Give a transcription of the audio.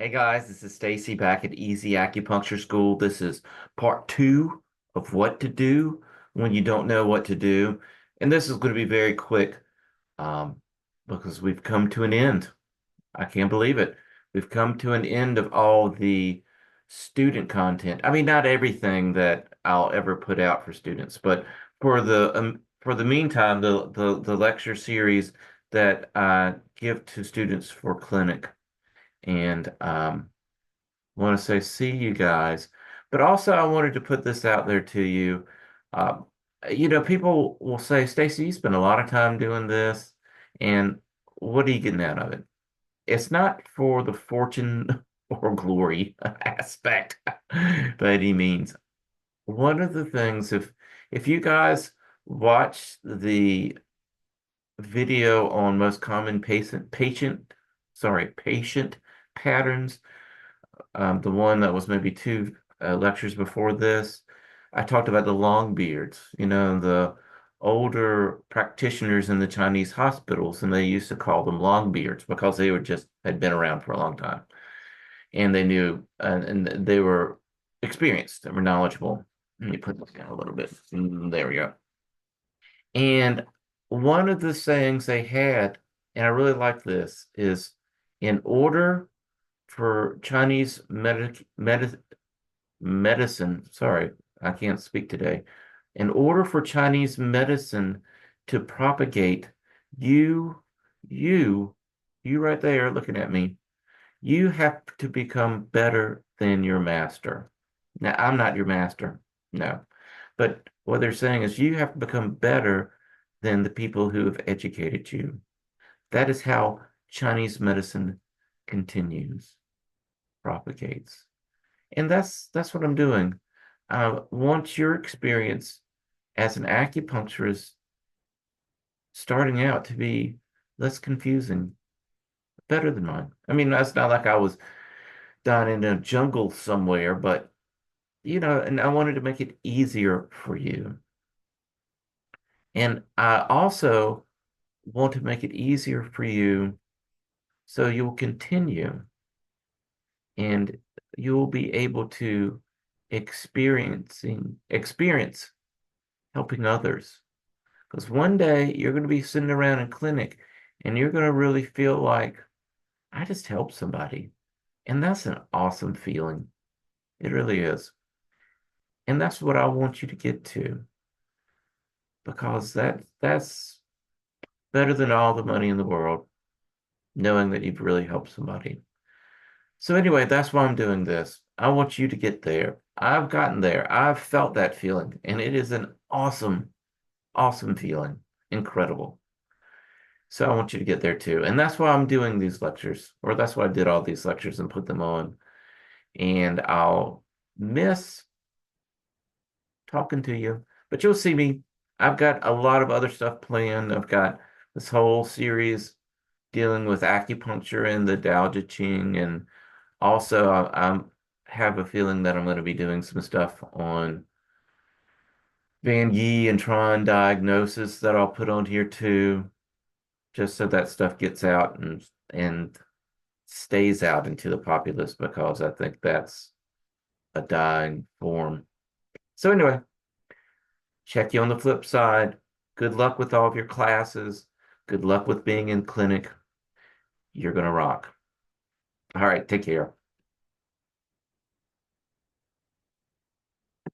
Hey guys, this is Stacy back at Easy Acupuncture School. This is part two of what to do when you don't know what to do. And this is going to be very quick um, because we've come to an end. I can't believe it. We've come to an end of all the student content. I mean, not everything that I'll ever put out for students, but for the meantime, the lecture series that I give to students for clinic. And want to say see you guys. But also, I wanted to put this out there to you. Uh, people will say, Stacy, you spend a lot of time doing this, and what are you getting out of it? It's not for the fortune or glory aspect by any means. One of the things, if you guys watch the video on most common patient patterns, the one that was maybe two lectures before this, I talked about the long beards, the older practitioners in the Chinese hospitals, and they used to call them long beards because they were just had been around for a long time, and they knew, and they were experienced, they were knowledgeable. Let me put this down a little bit. There we go. And one of the sayings they had, and I really like this, is in order for Chinese medicine, sorry, I can't speak today. In order for Chinese medicine to propagate, you, you, you right there looking at me, you have to become better than your master. Now, I'm not your master, no. But what they're saying is you have to become better than the people who have educated you. That is how Chinese medicine continues, propagates. And that's what I'm doing. I want your experience as an acupuncturist starting out to be less confusing, better than mine. I mean, that's not like I was down in a jungle somewhere, but and I wanted to make it easier for you. And I also want to make it easier for you so you'll continue and you'll be able to experience helping others. Because one day you're going to be sitting around in clinic and you're going to really feel like, I just helped somebody. And that's an awesome feeling. It really is. And that's what I want you to get to because that's better than all the money in the world, knowing that you've really helped somebody. So anyway, that's why I'm doing this. I want you to get there. I've gotten there. I've felt that feeling, and it is an awesome, awesome feeling. Incredible. So I want you to get there too. And that's why I'm doing these lectures, or that's why I did all these lectures and put them on. And I'll miss talking to you, but you'll see me. I've got a lot of other stuff planned. I've got this whole series dealing with acupuncture and the Tao Te Ching, and also I have a feeling that I'm going to be doing some stuff on Van Yee and Tron diagnosis that I'll put on here too, just so that stuff gets out and stays out into the populace because I think that's a dying form. So anyway, check you on the flip side. Good luck with all of your classes. Good luck with being in clinic. You're gonna rock. All right, take care.